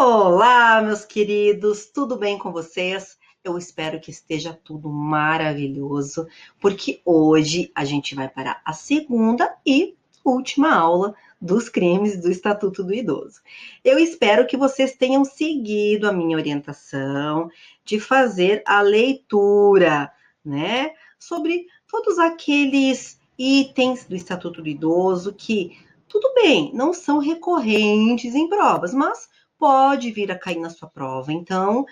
Olá, meus queridos, tudo bem com vocês? Eu espero que esteja tudo maravilhoso, porque hoje a gente vai para a segunda e última aula dos crimes do Estatuto do Idoso. Eu espero que vocês tenham seguido a minha orientação de fazer a leitura, né, sobre todos aqueles itens do Estatuto do Idoso que, tudo bem, não são recorrentes em provas, mas pode vir a cair na sua prova. Então,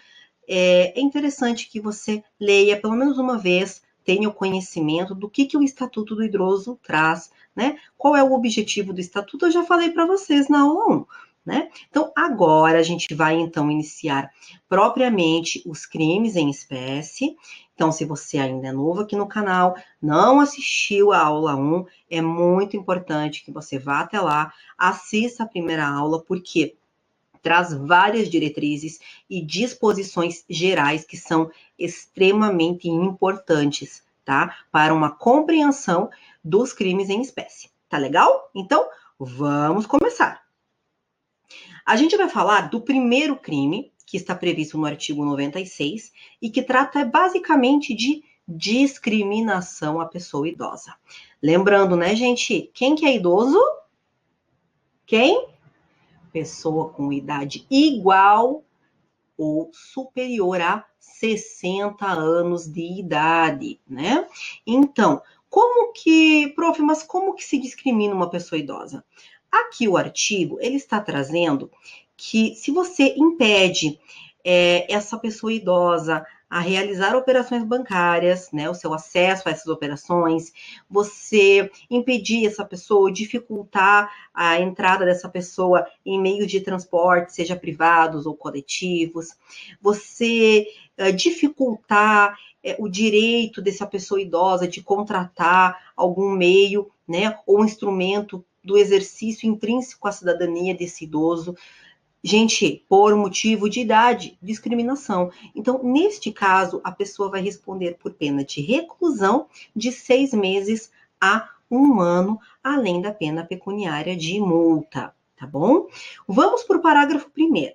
é interessante que você leia pelo menos uma vez, tenha o conhecimento do que o Estatuto do Idoso traz, né? Qual é o objetivo do Estatuto? Eu já falei para vocês na aula 1, né? Então, agora a gente vai, então, iniciar propriamente os crimes em espécie. Então, se você ainda é novo aqui no canal, não assistiu a aula 1, é muito importante que você vá até lá, assista a primeira aula, porque traz várias diretrizes e disposições gerais que são extremamente importantes, tá? Para uma compreensão dos crimes em espécie. Tá legal? Então, vamos começar. A gente vai falar do primeiro crime, que está previsto no artigo 96, e que trata basicamente de discriminação à pessoa idosa. Lembrando, né, gente? Quem que é idoso? Quem? Pessoa com idade igual ou superior a 60 anos de idade, né? Então, mas como que se discrimina uma pessoa idosa? Aqui o artigo, ele está trazendo que se você impede essa pessoa idosa a realizar operações bancárias, né, o seu acesso a essas operações, você impedir essa pessoa, dificultar a entrada dessa pessoa em meios de transporte, seja privados ou coletivos, você dificultar o direito dessa pessoa idosa de contratar algum meio, né, ou instrumento do exercício intrínseco à cidadania desse idoso, gente, por motivo de idade, discriminação. Então, neste caso, a pessoa vai responder por pena de reclusão de 6 meses a 1 ano, além da pena pecuniária de multa, tá bom? Vamos para o parágrafo 1º.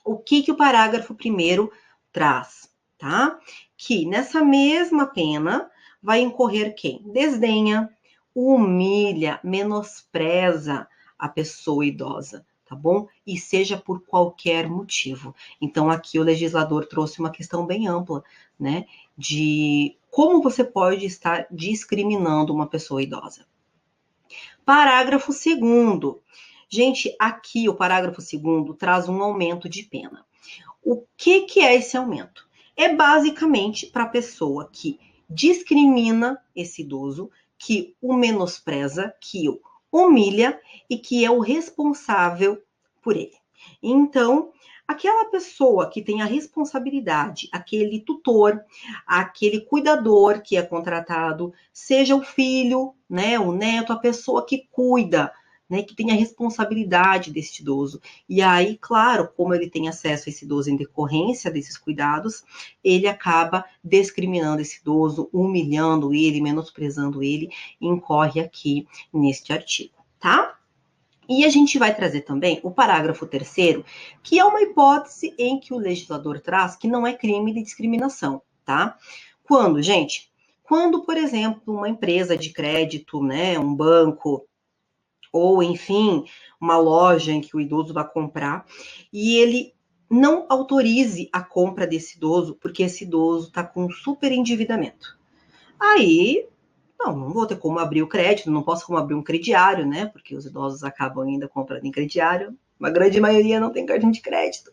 O que o parágrafo 1º traz, tá? Que nessa mesma pena vai incorrer quem? Desdenha, humilha, menospreza a pessoa idosa, tá bom? E seja por qualquer motivo. Então, aqui o legislador trouxe uma questão bem ampla, né? De como você pode estar discriminando uma pessoa idosa. Parágrafo 2º. Gente, aqui o parágrafo 2º traz um aumento de pena. O que é esse aumento? É basicamente para a pessoa que discrimina esse idoso, que o menospreza, que o humilha e que é o responsável por ele. Então, aquela pessoa que tem a responsabilidade, aquele tutor, aquele cuidador que é contratado, seja o filho, né, o neto, a pessoa que cuida, né, que tem a responsabilidade deste idoso. E aí, claro, como ele tem acesso a esse idoso em decorrência desses cuidados, ele acaba discriminando esse idoso, humilhando ele, menosprezando ele, e incorre aqui neste artigo, tá? E a gente vai trazer também o parágrafo 3º, que é uma hipótese em que o legislador traz que não é crime de discriminação, tá? Quando, gente? Quando, por exemplo, uma empresa de crédito, né, um banco, ou, enfim, uma loja em que o idoso vai comprar, e ele não autorize a compra desse idoso, porque esse idoso está com super endividamento. Aí, não vou ter como abrir o crédito, não posso como abrir um crediário, né? Porque os idosos acabam ainda comprando em crediário. Uma grande maioria não tem cartão de crédito.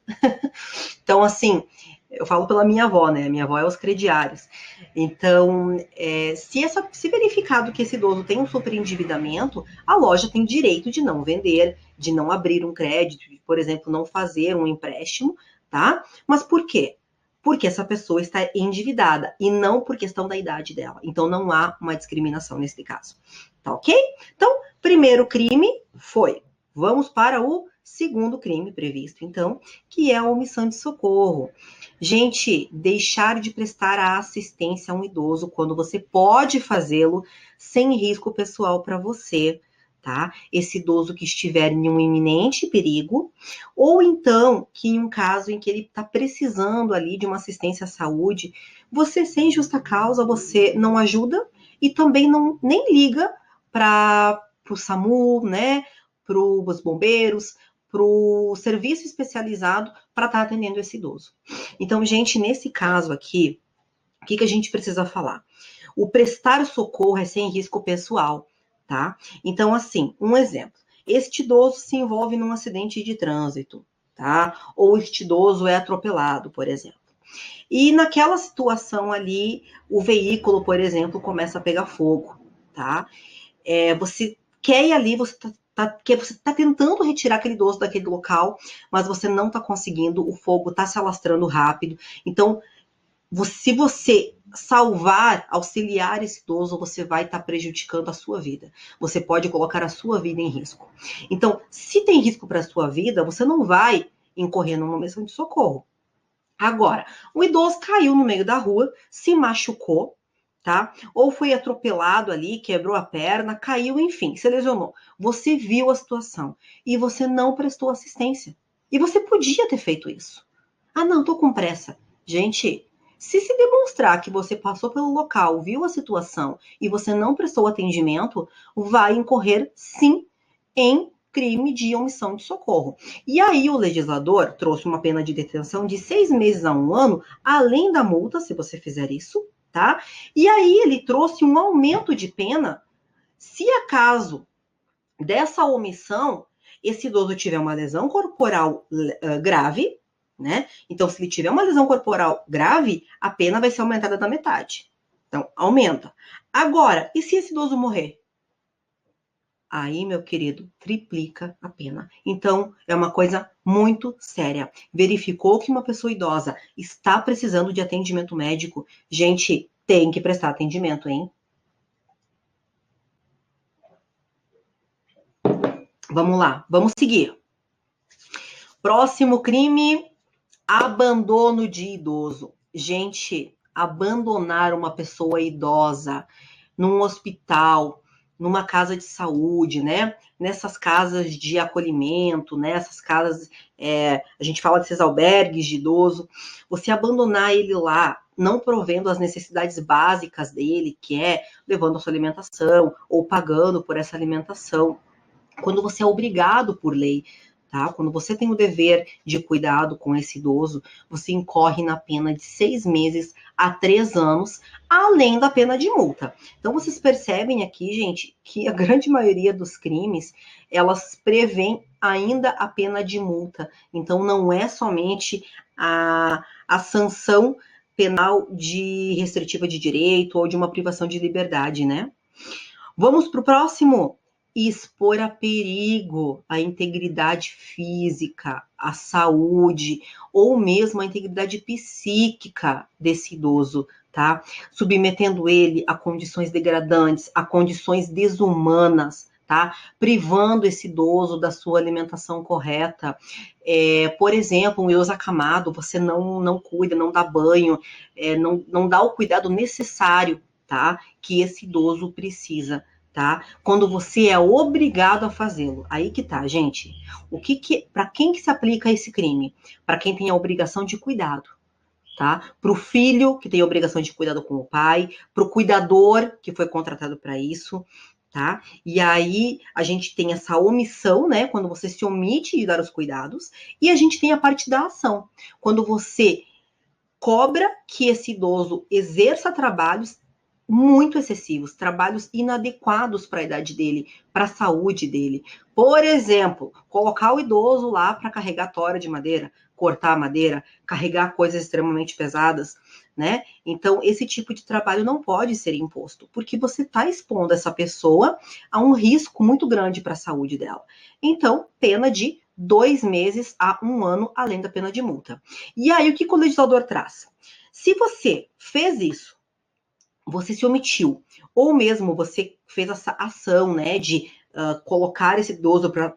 Então, assim, eu falo pela minha avó, né? Minha avó é os crediários. Então, se verificado que esse idoso tem um superendividamento, a loja tem direito de não vender, de não abrir um crédito, de, por exemplo, não fazer um empréstimo, tá? Mas por quê? Porque essa pessoa está endividada e não por questão da idade dela. Então, não há uma discriminação nesse caso. Tá ok? Então, primeiro crime foi. Vamos para o segundo crime previsto, então, que é a omissão de socorro. Gente, deixar de prestar a assistência a um idoso quando você pode fazê-lo sem risco pessoal para você, tá? Esse idoso que estiver em um iminente perigo, ou então que em um caso em que ele está precisando ali de uma assistência à saúde, você sem justa causa, você não ajuda e também não nem liga para o SAMU, né? Para os bombeiros, para o serviço especializado para estar atendendo esse idoso. Então, gente, nesse caso aqui, o que a gente precisa falar? O prestar socorro é sem risco pessoal, tá? Então, assim, um exemplo. Este idoso se envolve num acidente de trânsito, tá? Ou este idoso é atropelado, por exemplo. E naquela situação ali, o veículo, por exemplo, começa a pegar fogo, tá? Você quer ir ali, você tá tentando retirar aquele idoso daquele local, mas você não está conseguindo, o fogo está se alastrando rápido. Então, se você salvar, auxiliar esse idoso, você vai estar prejudicando a sua vida. Você pode colocar a sua vida em risco. Então, se tem risco para a sua vida, você não vai incorrer numa missão de socorro. Agora, o idoso caiu no meio da rua, se machucou, tá? Ou foi atropelado ali, quebrou a perna, caiu, enfim, se lesionou. Você viu a situação e você não prestou assistência. E você podia ter feito isso. Ah, não, tô com pressa. Gente, se demonstrar que você passou pelo local, viu a situação e você não prestou atendimento, vai incorrer sim em crime de omissão de socorro. E aí o legislador trouxe uma pena de detenção de 6 meses a 1 ano, além da multa, se você fizer isso, tá? E aí ele trouxe um aumento de pena se acaso dessa omissão esse idoso tiver uma lesão corporal grave, né? Então, se ele tiver uma lesão corporal grave, a pena vai ser aumentada da metade. Então, aumenta. Agora, e se esse idoso morrer? Aí, meu querido, triplica a pena. Então, é uma coisa muito séria. Verificou que uma pessoa idosa está precisando de atendimento médico? Gente, tem que prestar atendimento, hein? Vamos lá, vamos seguir. Próximo crime, abandono de idoso. Gente, abandonar uma pessoa idosa num hospital, numa casa de saúde, né? Nessas casas de acolhimento, nessas casas, a gente fala desses albergues de idoso, você abandonar ele lá, não provendo as necessidades básicas dele, que é levando a sua alimentação ou pagando por essa alimentação, quando você é obrigado por lei, tá? Quando você tem o dever de cuidado com esse idoso, você incorre na pena de 6 meses a 3 anos, além da pena de multa. Então, vocês percebem aqui, gente, que a grande maioria dos crimes, elas prevêem ainda a pena de multa. Então, não é somente a sanção penal de restritiva de direito ou de uma privação de liberdade, né? Vamos para o próximo? Expor a perigo a integridade física, a saúde ou mesmo a integridade psíquica desse idoso, tá? Submetendo ele a condições degradantes, a condições desumanas, tá? Privando esse idoso da sua alimentação correta. Por exemplo, um idoso acamado, você não cuida, não dá banho, não dá o cuidado necessário, tá? Que esse idoso precisa. Tá? Quando você é obrigado a fazê-lo. Aí que tá, gente. Para quem que se aplica esse crime? Para quem tem a obrigação de cuidado, tá? Para o filho que tem a obrigação de cuidado com o pai, para o cuidador que foi contratado para isso, tá? E aí a gente tem essa omissão, né? Quando você se omite de dar os cuidados, e a gente tem a parte da ação, quando você cobra que esse idoso exerça trabalhos muito excessivos, trabalhos inadequados para a idade dele, para a saúde dele. Por exemplo, colocar o idoso lá para carregar tora de madeira, cortar madeira, carregar coisas extremamente pesadas, né? Então, esse tipo de trabalho não pode ser imposto, porque você está expondo essa pessoa a um risco muito grande para a saúde dela. Então, pena de 2 meses a 1 ano, além da pena de multa. E aí, o que o legislador traz? Se você fez isso, você se omitiu, ou mesmo você fez essa ação, né, de colocar esse idoso para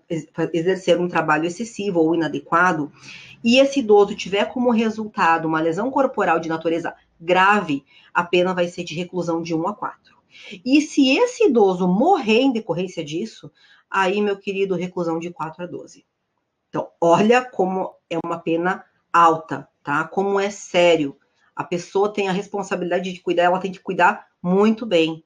exercer um trabalho excessivo ou inadequado, e esse idoso tiver como resultado uma lesão corporal de natureza grave, a pena vai ser de reclusão de 1 a 4. E se esse idoso morrer em decorrência disso, aí, meu querido, reclusão de 4 a 12. Então, olha como é uma pena alta, tá? Como é sério. A pessoa tem a responsabilidade de cuidar, ela tem que cuidar muito bem.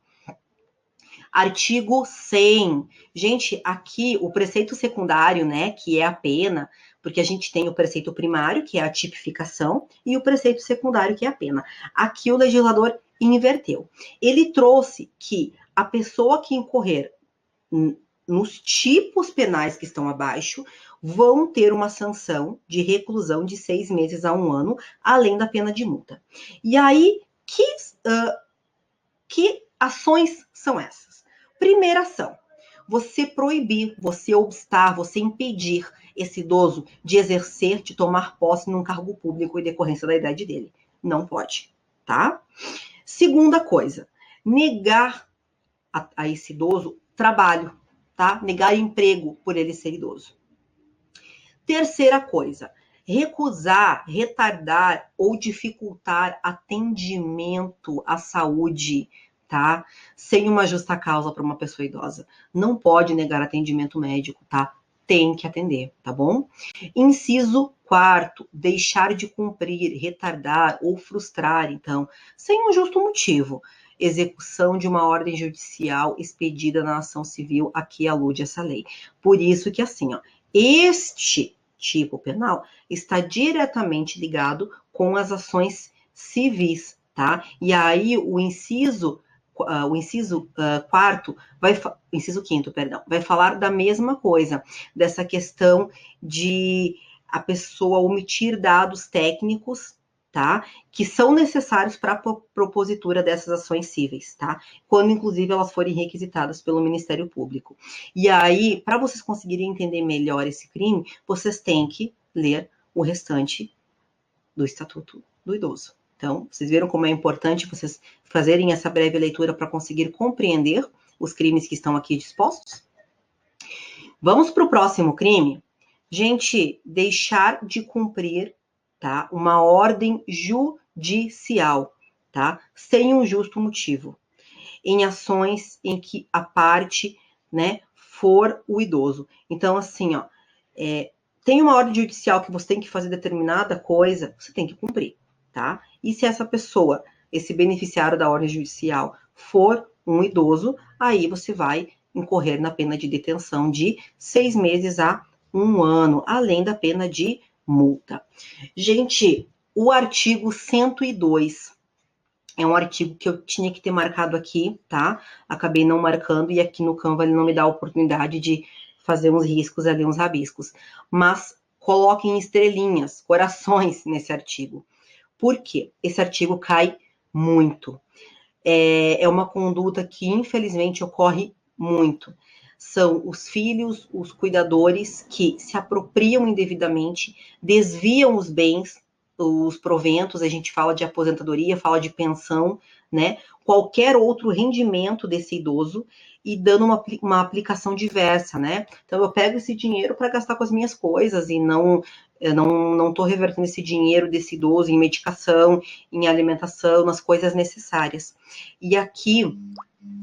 Artigo 100. Gente, aqui o preceito secundário, né, que é a pena, porque a gente tem o preceito primário, que é a tipificação, e o preceito secundário, que é a pena. Aqui o legislador inverteu. Ele trouxe que a pessoa que incorrer nos tipos penais que estão abaixo, vão ter uma sanção de reclusão de 6 meses a 1 ano, além da pena de multa. E aí, que ações são essas? Primeira ação, você proibir, você obstar, você impedir esse idoso de exercer, de tomar posse num cargo público em decorrência da idade dele. Não pode, tá? Segunda coisa, negar a esse idoso trabalho, tá? Negar emprego por ele ser idoso. Terceira coisa, recusar, retardar ou dificultar atendimento à saúde, tá? Sem uma justa causa para uma pessoa idosa. Não pode negar atendimento médico, tá? Tem que atender, tá bom? Inciso 4º, deixar de cumprir, retardar ou frustrar, então, sem um justo motivo. Execução de uma ordem judicial expedida na ação civil, aqui alude essa lei. Por isso que assim, ó, este tipo penal está diretamente ligado com as ações civis, tá? E aí o inciso 5º, perdão, vai falar da mesma coisa, dessa questão de a pessoa omitir dados técnicos, tá? Que são necessários para a propositura dessas ações cíveis, tá? Quando, inclusive, elas forem requisitadas pelo Ministério Público. E aí, para vocês conseguirem entender melhor esse crime, vocês têm que ler o restante do Estatuto do Idoso. Então, vocês viram como é importante vocês fazerem essa breve leitura para conseguir compreender os crimes que estão aqui dispostos? Vamos para o próximo crime? Gente, deixar de cumprir, tá, uma ordem judicial, tá, sem um justo motivo, em ações em que a parte, né, for o idoso. Então, assim, ó, tem uma ordem judicial que você tem que fazer determinada coisa, você tem que cumprir, tá? E se essa pessoa, esse beneficiário da ordem judicial, for um idoso, aí você vai incorrer na pena de detenção de 6 meses a 1 ano, além da pena de multa. Gente, o artigo 102 é um artigo que eu tinha que ter marcado aqui, tá? Acabei não marcando e aqui no Canva ele não me dá a oportunidade de fazer uns riscos ali, uns rabiscos. Mas coloquem estrelinhas, corações nesse artigo. Por quê? Esse artigo cai muito. É uma conduta que, infelizmente, ocorre muito. São os filhos, os cuidadores que se apropriam indevidamente, desviam os bens, os proventos, a gente fala de aposentadoria, fala de pensão, né? Qualquer outro rendimento desse idoso e dando uma aplicação diversa, né? Então eu pego esse dinheiro para gastar com as minhas coisas e não estou revertendo esse dinheiro desse idoso em medicação, em alimentação, nas coisas necessárias. E aqui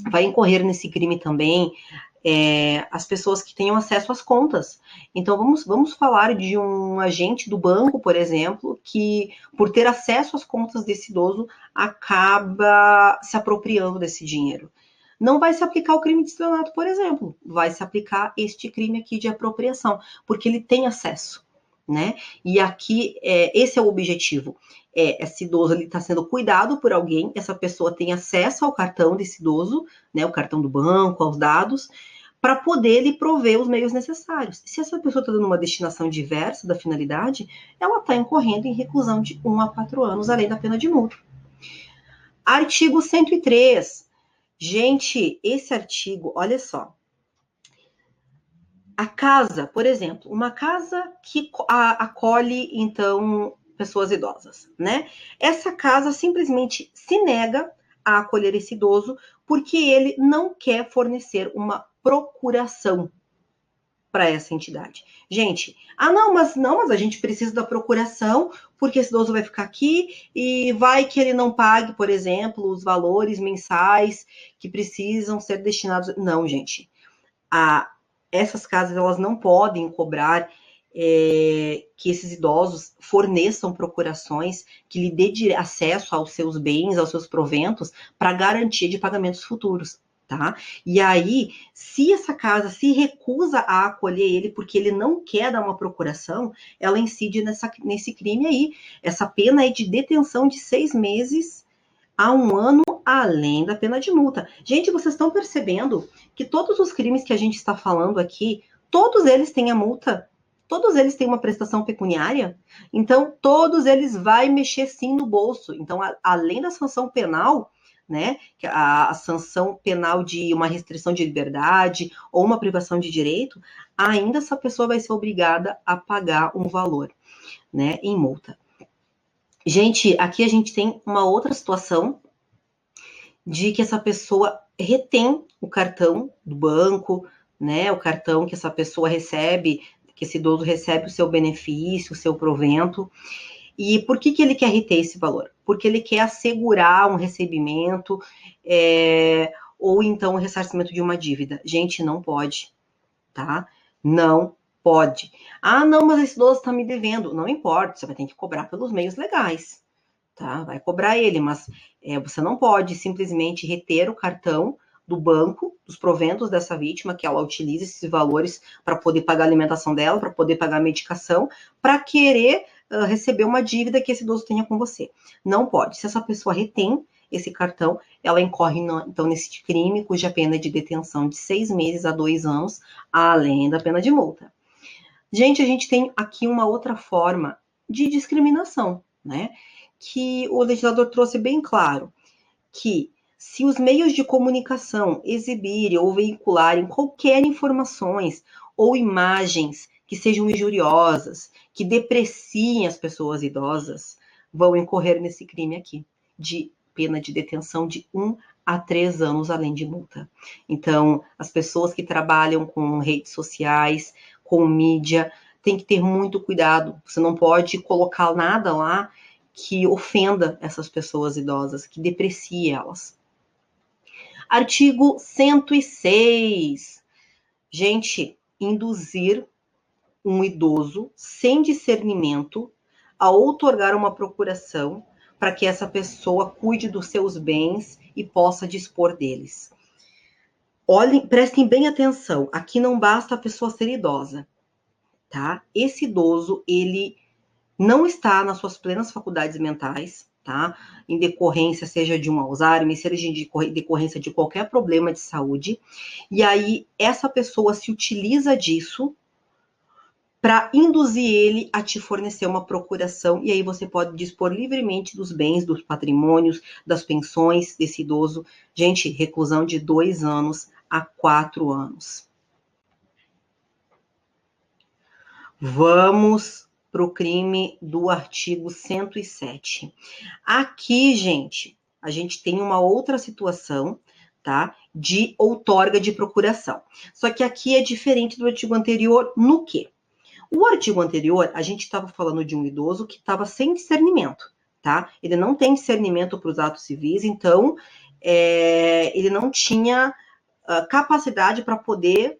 vai incorrer nesse crime também as pessoas que tenham acesso às contas. Então, vamos falar de um agente do banco, por exemplo, que, por ter acesso às contas desse idoso, acaba se apropriando desse dinheiro. Não vai se aplicar o crime de estelionato, por exemplo, vai se aplicar este crime aqui de apropriação, porque ele tem acesso, né? E aqui, esse é o objetivo. Esse idoso está sendo cuidado por alguém, essa pessoa tem acesso ao cartão desse idoso, né, o cartão do banco, aos dados, para poder lhe prover os meios necessários. Se essa pessoa está dando uma destinação diversa da finalidade, ela está incorrendo em reclusão de 1 a 4 anos, além da pena de multa. Artigo 103. Gente, esse artigo, olha só. A casa, por exemplo, uma casa que acolhe, então, pessoas idosas, né? Essa casa simplesmente se nega a acolher esse idoso porque ele não quer fornecer uma procuração. para essa entidade. Gente, mas a gente precisa da procuração, porque esse idoso vai ficar aqui e vai que ele não pague, por exemplo, os valores mensais que precisam ser destinados. Não, gente. Essas casas, elas não podem cobrar que esses idosos forneçam procurações que lhe dê acesso aos seus bens, aos seus proventos, para garantia de pagamentos futuros. Tá? E aí, se essa casa se recusa a acolher ele porque ele não quer dar uma procuração, ela incide nesse crime aí. Essa pena é de detenção de 6 meses a 1 ano, além da pena de multa. Gente, vocês estão percebendo que todos os crimes que a gente está falando aqui, todos eles têm a multa? Todos eles têm uma prestação pecuniária? Então, todos eles vai mexer sim no bolso. Então, além da sanção penal, né, a sanção penal de uma restrição de liberdade ou uma privação de direito, ainda essa pessoa vai ser obrigada a pagar um valor, né, em multa. Gente, aqui a gente tem uma outra situação de que essa pessoa retém o cartão do banco, né, o cartão que essa pessoa recebe, que esse idoso recebe o seu benefício, o seu provento. E por que ele quer reter esse valor? Porque ele quer assegurar um recebimento ou então o ressarcimento de uma dívida. Gente, não pode, tá? Não pode. Ah, não, mas esse idoso está me devendo. Não importa, você vai ter que cobrar pelos meios legais, tá? Vai cobrar ele, mas você não pode simplesmente reter o cartão do banco, dos proventos dessa vítima, que ela utilize esses valores para poder pagar a alimentação dela, para poder pagar a medicação, para querer receber uma dívida que esse idoso tenha com você. Não pode. Se essa pessoa retém esse cartão, ela incorre, então, nesse crime, cuja pena é de detenção de 6 meses a 2 anos, além da pena de multa. Gente, a gente tem aqui uma outra forma de discriminação, né? Que o legislador trouxe bem claro, que se os meios de comunicação exibirem ou veicularem qualquer informações ou imagens que sejam injuriosas, que depreciem as pessoas idosas, vão incorrer nesse crime aqui, de pena de detenção de 1 a 3 anos, além de multa. Então, as pessoas que trabalham com redes sociais, com mídia, tem que ter muito cuidado. Você não pode colocar nada lá que ofenda essas pessoas idosas, que deprecie elas. Artigo 106. Gente, induzir um idoso sem discernimento a outorgar uma procuração para que essa pessoa cuide dos seus bens e possa dispor deles. Olhem, prestem bem atenção, aqui não basta a pessoa ser idosa, tá? Esse idoso, ele não está nas suas plenas faculdades mentais, tá? Em decorrência, seja de um Alzheimer, seja de decorrência de qualquer problema de saúde. E aí, essa pessoa se utiliza disso para induzir ele a te fornecer uma procuração, e aí você pode dispor livremente dos bens, dos patrimônios, das pensões desse idoso. Gente, reclusão de 2 anos a 4 anos. Vamos para o crime do artigo 107. Aqui, gente, a gente tem uma outra situação, tá? De outorga de procuração. Só que aqui é diferente do artigo anterior no quê? O artigo anterior, a gente estava falando de um idoso que estava sem discernimento, tá? Ele não tem discernimento para os atos civis, então ele não tinha capacidade para poder,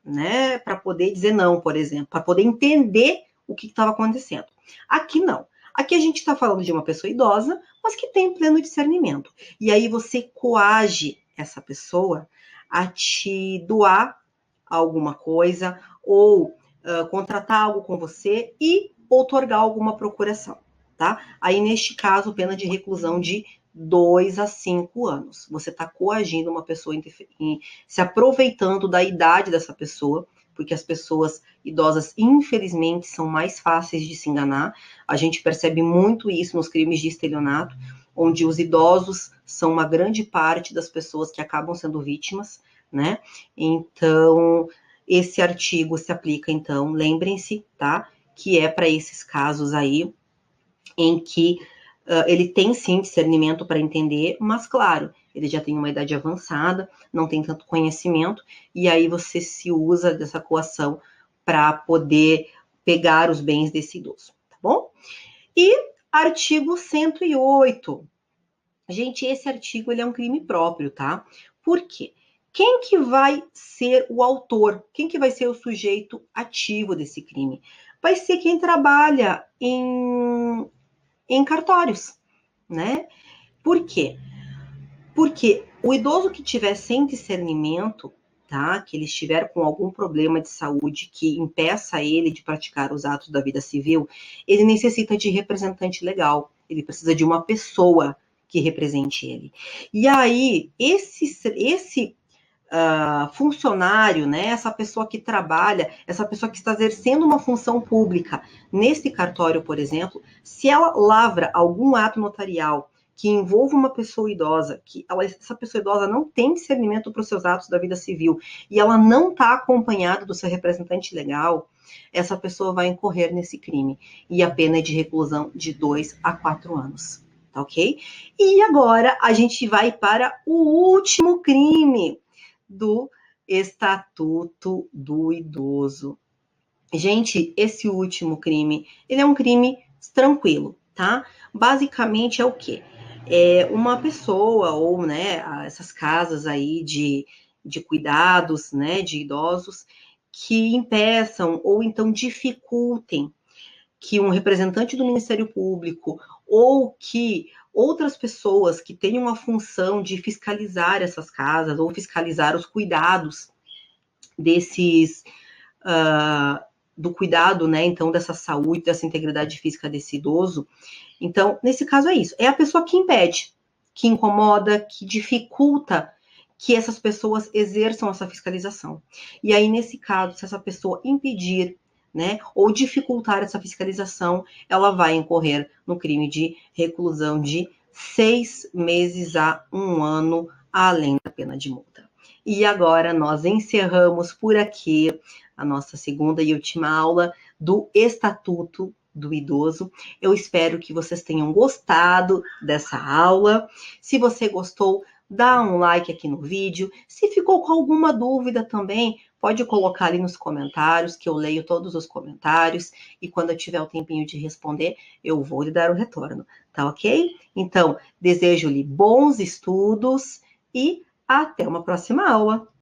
né, para poder dizer não, por exemplo, para poder entender o que estava acontecendo. Aqui não. Aqui a gente está falando de uma pessoa idosa, mas que tem pleno discernimento. E aí você coage essa pessoa a te doar alguma coisa ou contratar algo com você e outorgar alguma procuração, tá? Aí, neste caso, pena de reclusão de 2 a 5 anos. Você está coagindo uma pessoa, se aproveitando da idade dessa pessoa, porque as pessoas idosas, infelizmente, são mais fáceis de se enganar. A gente percebe muito isso nos crimes de estelionato, onde os idosos são uma grande parte das pessoas que acabam sendo vítimas, né? Então, esse artigo se aplica, então, lembrem-se, tá? Que é para esses casos aí em que ele tem sim discernimento para entender, mas claro, ele já tem uma idade avançada, não tem tanto conhecimento, e aí você se usa dessa coação para poder pegar os bens desse idoso, tá bom? E artigo 108. Gente, esse artigo ele é um crime próprio, tá? Por quê? Quem que vai ser o autor? Quem que vai ser o sujeito ativo desse crime? Vai ser quem trabalha em cartórios, né? Por quê? Porque o idoso que tiver sem discernimento, tá? Que ele estiver com algum problema de saúde que impeça ele de praticar os atos da vida civil, ele necessita de representante legal. Ele precisa de uma pessoa que represente ele. E aí, esse funcionário, né, essa pessoa que trabalha, essa pessoa que está exercendo uma função pública nesse cartório, por exemplo, se ela lavra algum ato notarial que envolva uma pessoa idosa, essa pessoa idosa não tem discernimento para os seus atos da vida civil e ela não está acompanhada do seu representante legal, essa pessoa vai incorrer nesse crime. E a pena é de reclusão de 2 a 4 anos. Tá ok? E agora a gente vai para o último crime do Estatuto do Idoso. Gente, esse último crime, ele é um crime tranquilo, tá? Basicamente é o quê? É uma pessoa ou, né, essas casas aí de cuidados, né, de idosos que impeçam ou então dificultem que um representante do Ministério Público ou que outras pessoas que tenham a função de fiscalizar essas casas ou fiscalizar os cuidados desses do cuidado, né, então dessa saúde, dessa integridade física desse idoso. Então, nesse caso é isso, é a pessoa que impede, que incomoda, que dificulta que essas pessoas exerçam essa fiscalização. E aí, nesse caso, se essa pessoa impedir, né, ou dificultar essa fiscalização, ela vai incorrer no crime de reclusão de 6 meses a 1 ano, além da pena de multa. E agora nós encerramos por aqui a nossa segunda e última aula do Estatuto do Idoso. Eu espero que vocês tenham gostado dessa aula. Se você gostou, dá um like aqui no vídeo. Se ficou com alguma dúvida também, pode colocar ali nos comentários, que eu leio todos os comentários. E quando eu tiver o tempinho de responder, eu vou lhe dar o retorno, tá ok? Então, desejo-lhe bons estudos e até uma próxima aula.